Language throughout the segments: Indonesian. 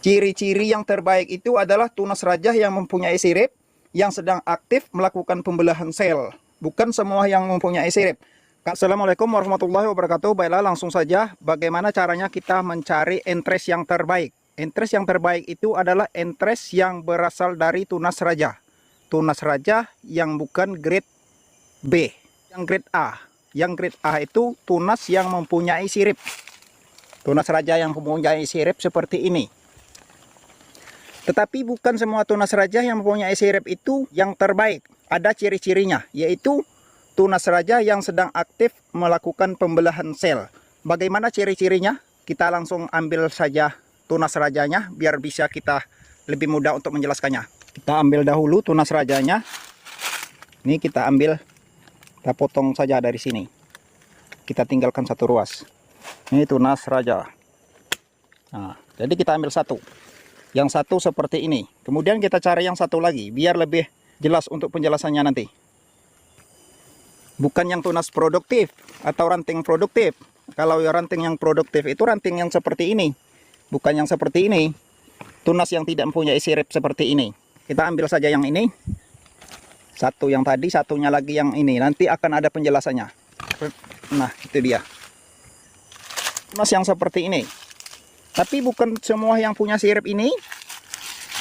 Ciri-ciri yang terbaik itu adalah tunas raja yang mempunyai sirip, yang sedang aktif melakukan pembelahan sel. Bukan semua yang mempunyai sirip. Assalamualaikum warahmatullahi wabarakatuh. Baiklah, langsung saja bagaimana caranya kita mencari entres yang terbaik. Entres yang terbaik itu adalah entres yang berasal dari tunas raja. Tunas raja yang bukan grade B, yang grade A. Yang grade A itu tunas yang mempunyai sirip. Tunas raja yang mempunyai sirip seperti ini. Tetapi bukan semua tunas raja yang mempunyai sirip itu yang terbaik. Ada ciri-cirinya, yaitu tunas raja yang sedang aktif melakukan pembelahan sel. Bagaimana ciri-cirinya? Kita langsung ambil saja tunas rajanya, biar bisa kita lebih mudah untuk menjelaskannya. Kita ambil dahulu tunas rajanya. Ini kita ambil, kita potong saja dari sini. Kita tinggalkan satu ruas. Ini tunas raja. Nah, jadi kita ambil satu. Yang satu seperti ini. Kemudian kita cari yang satu lagi, biar lebih jelas untuk penjelasannya nanti. Bukan yang tunas produktif atau ranting produktif. Kalau ranting yang produktif itu ranting yang seperti ini. Bukan yang seperti ini. Tunas yang tidak mempunyai sirip seperti ini. Kita ambil saja yang ini. Satu yang tadi, satunya lagi yang ini. Nanti akan ada penjelasannya. Nah, itu dia. Tunas yang seperti ini. Tapi bukan semua yang punya sirip ini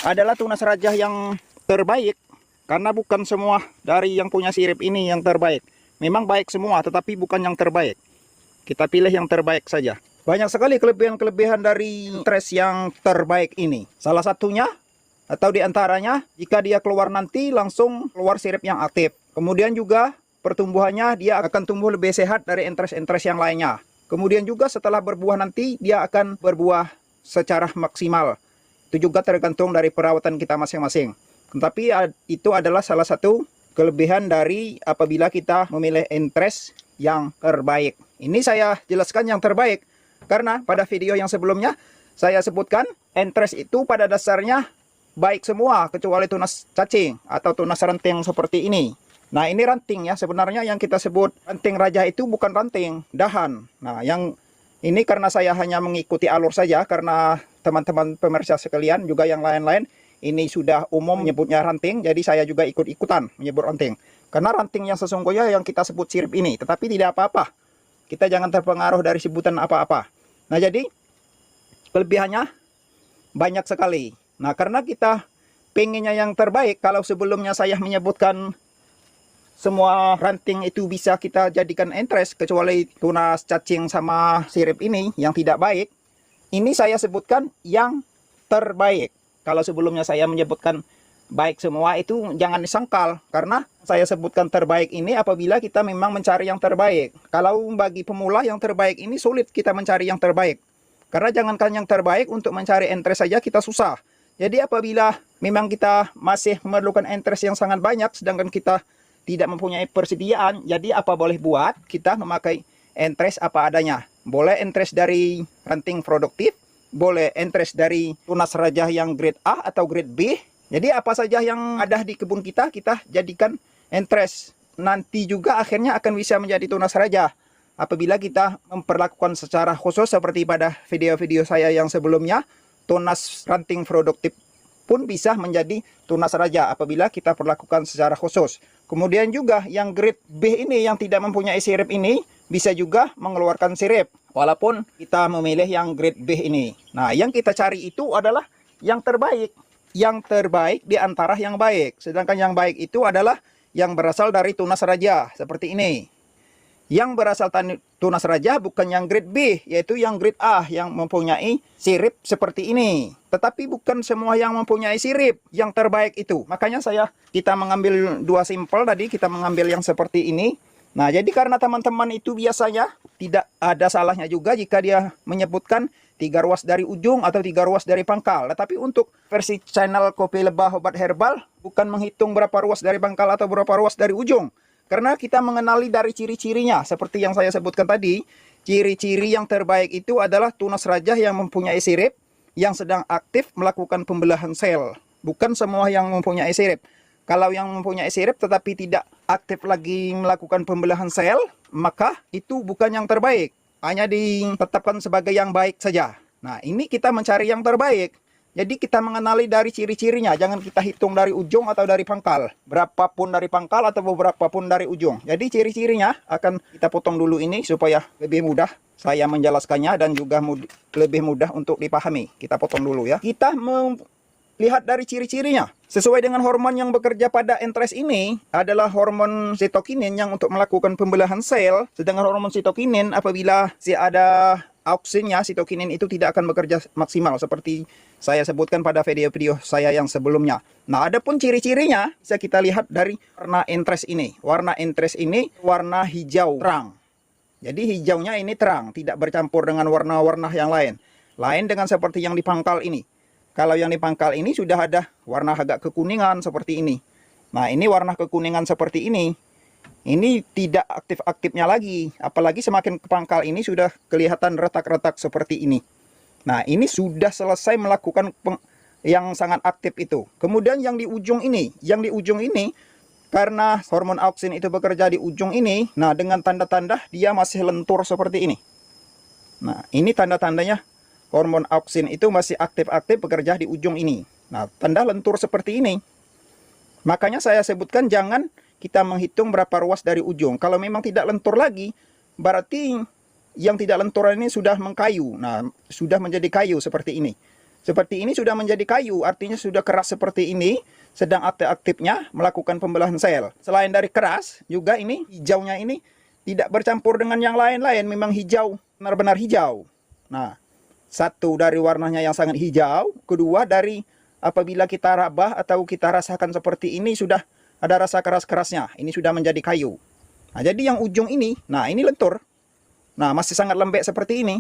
adalah tunas raja yang terbaik. Karena bukan semua dari yang punya sirip ini yang terbaik. Memang baik semua, tetapi bukan yang terbaik. Kita pilih yang terbaik saja. Banyak sekali kelebihan-kelebihan dari entres yang terbaik ini. Salah satunya, atau diantaranya, jika dia keluar nanti langsung keluar sirip yang aktif. Kemudian juga pertumbuhannya dia akan tumbuh lebih sehat dari entres-entres yang lainnya. Kemudian juga setelah berbuah nanti dia akan berbuah secara maksimal. Itu juga tergantung dari perawatan kita masing-masing. Tetapi itu adalah salah satu kelebihan dari apabila kita memilih entres yang terbaik. Ini saya jelaskan yang terbaik karena pada video yang sebelumnya saya sebutkan entres itu pada dasarnya baik semua kecuali tunas cacing atau tunas ranting seperti ini. Nah, ini ranting ya, sebenarnya yang kita sebut ranting raja itu bukan ranting, dahan. Nah, yang ini karena saya hanya mengikuti alur saja, karena teman-teman pemirsa sekalian juga yang lain-lain, ini sudah umum menyebutnya ranting, jadi saya juga ikut-ikutan menyebut ranting. Karena ranting yang sesungguhnya yang kita sebut sirip ini, tetapi tidak apa-apa. Kita jangan terpengaruh dari sebutan apa-apa. Nah, jadi kelebihannya banyak sekali. Nah, karena kita pengennya yang terbaik, kalau sebelumnya saya menyebutkan semua ranting itu bisa kita jadikan entres kecuali tunas cacing sama sirip ini yang tidak baik. Ini saya sebutkan yang terbaik. Kalau sebelumnya saya menyebutkan baik semua itu jangan disangkal. Karena saya sebutkan terbaik ini apabila kita memang mencari yang terbaik. Kalau bagi pemula yang terbaik ini sulit kita mencari yang terbaik. Karena jangankan yang terbaik, untuk mencari entres saja kita susah. Jadi apabila memang kita masih memerlukan entres yang sangat banyak sedangkan kita tidak mempunyai persediaan, jadi apa boleh buat, kita memakai entres apa adanya. Boleh entres dari ranting produktif, boleh entres dari tunas raja yang grade A atau grade B. Jadi apa saja yang ada di kebun kita, kita jadikan entres. Nanti juga akhirnya akan bisa menjadi tunas raja apabila kita memperlakukan secara khusus seperti pada video-video saya yang sebelumnya. Tunas ranting produktif pun bisa menjadi tunas raja apabila kita perlakukan secara khusus. Kemudian juga yang grade B ini yang tidak mempunyai sirip ini bisa juga mengeluarkan sirip walaupun kita memilih yang grade B ini. Nah, yang kita cari itu adalah yang terbaik. Yang terbaik di antara yang baik. Sedangkan yang baik itu adalah yang berasal dari tunas raja seperti ini. Yang berasal tunas raja bukan yang grade B, yaitu yang grade A yang mempunyai sirip seperti ini. Tetapi bukan semua yang mempunyai sirip yang terbaik itu. Makanya kita mengambil dua sampel tadi, kita mengambil yang seperti ini. Nah, jadi karena teman-teman itu biasanya tidak ada salahnya juga jika dia menyebutkan 3 ruas dari ujung atau 3 ruas dari pangkal. Tetapi untuk versi channel Kopi Lebah Obat Herbal bukan menghitung berapa ruas dari pangkal atau berapa ruas dari ujung. Karena kita mengenali dari ciri-cirinya. Seperti yang saya sebutkan tadi, ciri-ciri yang terbaik itu adalah tunas raja yang mempunyai sirip, yang sedang aktif melakukan pembelahan sel. Bukan semua yang mempunyai sirip. Kalau yang mempunyai sirip tetapi tidak aktif lagi melakukan pembelahan sel, maka itu bukan yang terbaik. Hanya ditetapkan sebagai yang baik saja. Nah, ini kita mencari yang terbaik. Jadi kita mengenali dari ciri-cirinya, jangan kita hitung dari ujung atau dari pangkal. Berapapun dari pangkal atau berapapun dari ujung. Jadi ciri-cirinya akan kita potong dulu ini supaya lebih mudah saya menjelaskannya dan juga lebih mudah untuk dipahami. Kita potong dulu ya. Kita melihat dari ciri-cirinya. Sesuai dengan hormon yang bekerja pada entres ini adalah hormon sitokinin yang untuk melakukan pembelahan sel. Sedangkan hormon sitokinin apabila ada auksinnya, sitokinin itu tidak akan bekerja maksimal seperti saya sebutkan pada video-video saya yang sebelumnya. Nah, adapun ciri-cirinya bisa kita lihat dari warna entres ini. Warna entres ini warna hijau terang. Jadi hijaunya ini terang, tidak bercampur dengan warna-warna yang lain. Lain dengan seperti yang di pangkal ini. Kalau yang di pangkal ini sudah ada warna agak kekuningan seperti ini. Nah, ini warna kekuningan seperti ini. Ini tidak aktif-aktifnya lagi. Apalagi semakin ke pangkal ini sudah kelihatan retak-retak seperti ini. Nah, ini sudah selesai melakukan yang sangat aktif itu. Kemudian yang di ujung ini. Yang di ujung ini, karena hormon auksin itu bekerja di ujung ini. Nah, dengan tanda-tanda dia masih lentur seperti ini. Nah, ini tanda-tandanya. Hormon auksin itu masih aktif-aktif bekerja di ujung ini. Nah, tanda lentur seperti ini. Makanya saya sebutkan jangan kita menghitung berapa ruas dari ujung. Kalau memang tidak lentur lagi, berarti yang tidak lentur ini sudah mengkayu. Nah, sudah menjadi kayu seperti ini. Seperti ini sudah menjadi kayu, artinya sudah keras seperti ini, sedang aktif-aktifnya melakukan pembelahan sel. Selain dari keras, juga ini hijaunya ini tidak bercampur dengan yang lain-lain, memang hijau, benar-benar hijau. Nah, satu dari warnanya yang sangat hijau, kedua dari apabila kita rabah atau kita rasakan seperti ini sudah ada rasa keras-kerasnya. Ini sudah menjadi kayu. Nah, jadi yang ujung ini, nah ini lentur. Nah, masih sangat lembek seperti ini.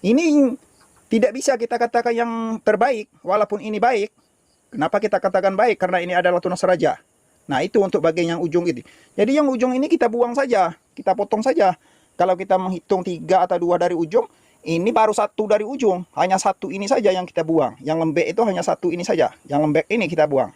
Ini tidak bisa kita katakan yang terbaik, walaupun ini baik. Kenapa kita katakan baik? Karena ini adalah tunas raja. Nah, itu untuk bagian yang ujung ini. Jadi yang ujung ini kita buang saja, kita potong saja. Kalau kita menghitung 3 atau 2 dari ujung, ini baru 1 dari ujung, hanya 1 ini saja yang kita buang. Yang lembek itu hanya 1 ini saja. Yang lembek ini kita buang.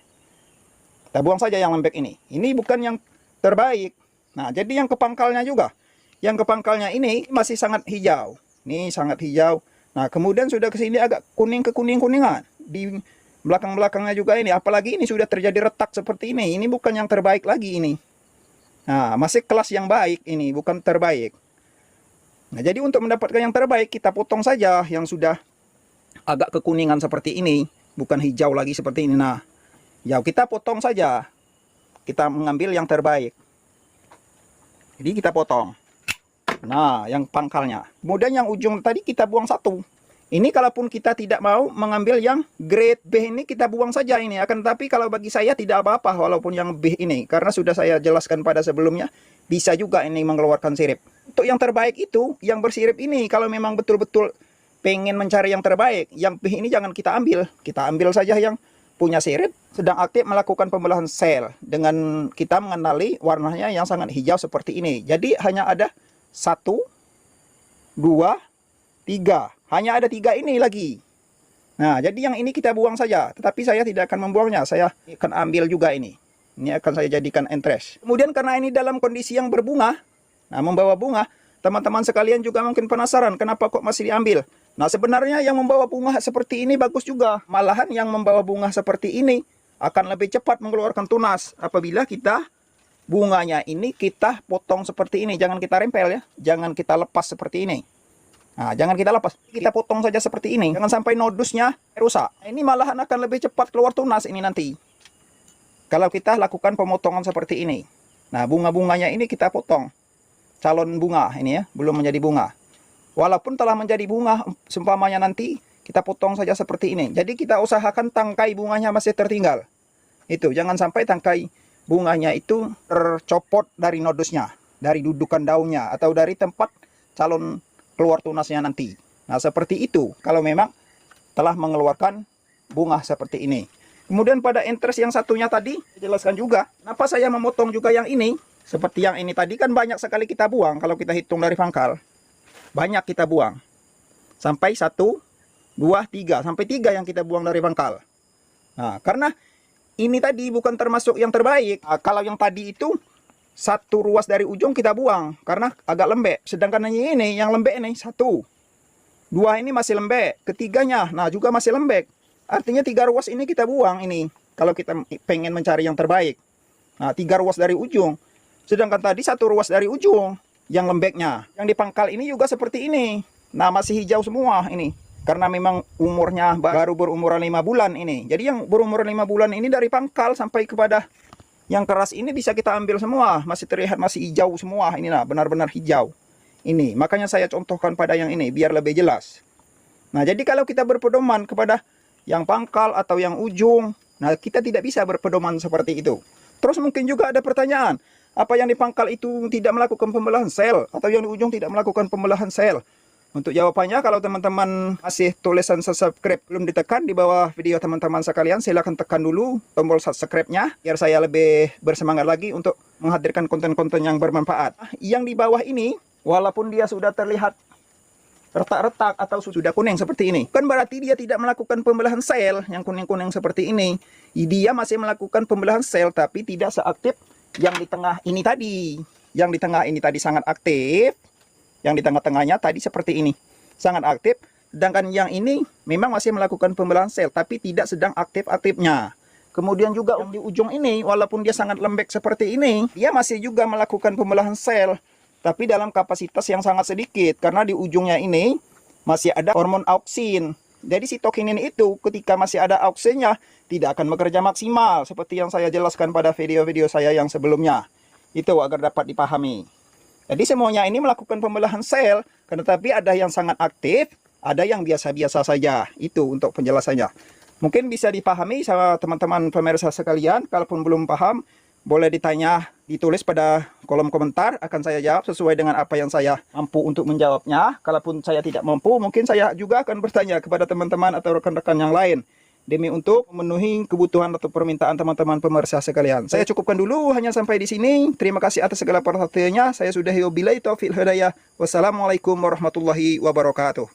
Kita buang saja yang lembek ini. Ini bukan yang terbaik. Nah, jadi yang kepangkalnya juga. Yang kepangkalnya ini masih sangat hijau. Ini sangat hijau. Nah, kemudian sudah ke sini agak kuning kekuning-kuningan. Di belakang-belakangnya juga ini. Apalagi ini sudah terjadi retak seperti ini. Ini bukan yang terbaik lagi ini. Nah, masih kelas yang baik ini, bukan terbaik. Nah, jadi untuk mendapatkan yang terbaik, kita potong saja yang sudah agak kekuningan seperti ini. Bukan hijau lagi seperti ini. Nah, ya kita potong saja. Kita mengambil yang terbaik. Jadi kita potong. Nah, yang pangkalnya. Kemudian yang ujung tadi kita buang 1. Ini kalaupun kita tidak mau mengambil yang grade B ini, kita buang saja ini. Akan tetapi kalau bagi saya tidak apa-apa walaupun yang B ini. Karena sudah saya jelaskan pada sebelumnya. Bisa juga ini mengeluarkan sirip. Untuk yang terbaik itu, yang bersirip ini, kalau memang betul-betul pengen mencari yang terbaik, yang B ini jangan kita ambil. Kita ambil saja yang punya sirip, sedang aktif melakukan pembelahan sel. Dengan kita mengenali warnanya yang sangat hijau seperti ini. Jadi hanya ada 1, 2, 3. Hanya ada 3 ini lagi. Nah, jadi yang ini kita buang saja. Tetapi saya tidak akan membuangnya. Saya akan ambil juga ini. Ini akan saya jadikan entres. Kemudian karena ini dalam kondisi yang berbunga, nah membawa bunga, teman-teman sekalian juga mungkin penasaran kenapa kok masih diambil. Nah, sebenarnya yang membawa bunga seperti ini bagus juga. Malahan yang membawa bunga seperti ini akan lebih cepat mengeluarkan tunas apabila kita bunganya ini kita potong seperti ini. Jangan kita rempel ya. Jangan kita lepas seperti ini. Nah, jangan kita lepas. Kita potong saja seperti ini. Jangan sampai nodusnya rusak. Ini malahan akan lebih cepat keluar tunas ini nanti. Kalau kita lakukan pemotongan seperti ini. Nah, bunga-bunganya ini kita potong. Calon bunga ini ya, belum menjadi bunga. Walaupun telah menjadi bunga, seumpamanya nanti kita potong saja seperti ini. Jadi kita usahakan tangkai bunganya masih tertinggal. Itu, jangan sampai tangkai bunganya itu tercopot dari nodusnya, dari dudukan daunnya, atau dari tempat calon keluar tunasnya nanti. Nah, seperti itu, kalau memang telah mengeluarkan bunga seperti ini. Kemudian pada entres yang satunya tadi, saya jelaskan juga, kenapa saya memotong juga yang ini. Seperti yang ini tadi kan banyak sekali kita buang, kalau kita hitung dari pangkal. Banyak kita buang. Sampai 1, 2, 3. Sampai 3 yang kita buang dari pangkal. Nah, karena ini tadi bukan termasuk yang terbaik. Nah, kalau yang tadi itu, 1 ruas dari ujung kita buang, karena agak lembek. Sedangkan ini, yang lembek ini, 1. 2 ini masih lembek. Ketiganya, nah juga masih lembek. Artinya 3 ruas ini kita buang ini. Kalau kita pengen mencari yang terbaik. Nah, 3 ruas dari ujung. Sedangkan tadi 1 ruas dari ujung yang lembeknya. Yang di pangkal ini juga seperti ini. Nah, masih hijau semua ini. Karena memang umurnya baru berumur 5 bulan ini. Jadi yang berumur 5 bulan ini dari pangkal sampai kepada yang keras ini bisa kita ambil semua. Masih terlihat masih hijau semua. Ini nah, benar-benar hijau. Ini, makanya saya contohkan pada yang ini biar lebih jelas. Nah, jadi kalau kita berpedoman kepada yang pangkal atau yang ujung, nah kita tidak bisa berpedoman seperti itu. Terus mungkin juga ada pertanyaan, apa yang di pangkal itu tidak melakukan pembelahan sel atau yang di ujung tidak melakukan pembelahan sel? Untuk jawabannya, kalau teman-teman masih tulisan subscribe belum ditekan di bawah video teman-teman sekalian, silahkan tekan dulu tombol subscribe-nya biar saya lebih bersemangat lagi untuk menghadirkan konten-konten yang bermanfaat. Yang di bawah ini, walaupun dia sudah terlihat retak-retak atau sudah kuning seperti ini, kan berarti dia tidak melakukan pembelahan sel yang kuning-kuning seperti ini. Dia masih melakukan pembelahan sel tapi tidak seaktif yang di tengah ini tadi. Yang di tengah ini tadi sangat aktif. Yang di tengah-tengahnya tadi seperti ini, sangat aktif. Sedangkan yang ini memang masih melakukan pembelahan sel tapi tidak sedang aktif-aktifnya. Kemudian juga yang di ujung ini, walaupun dia sangat lembek seperti ini, dia masih juga melakukan pembelahan sel, tapi dalam kapasitas yang sangat sedikit. Karena di ujungnya ini masih ada hormon auksin. Jadi sitokinin itu ketika masih ada auksinnya tidak akan bekerja maksimal. Seperti yang saya jelaskan pada video-video saya yang sebelumnya. Itu agar dapat dipahami. Jadi semuanya ini melakukan pembelahan sel. Tetapi ada yang sangat aktif, ada yang biasa-biasa saja. Itu untuk penjelasannya. Mungkin bisa dipahami sama teman-teman pemirsa sekalian. Kalaupun belum paham, boleh ditanya, ditulis pada kolom komentar, akan saya jawab sesuai dengan apa yang saya mampu untuk menjawabnya. Kalaupun saya tidak mampu, mungkin saya juga akan bertanya kepada teman-teman atau rekan-rekan yang lain, demi untuk memenuhi kebutuhan atau permintaan teman-teman pemirsa sekalian. Saya cukupkan dulu hanya sampai di sini. Terima kasih atas segala perhatiannya. Saya sudah wabillahi taufiq hidayah. Wassalamualaikum warahmatullahi wabarakatuh.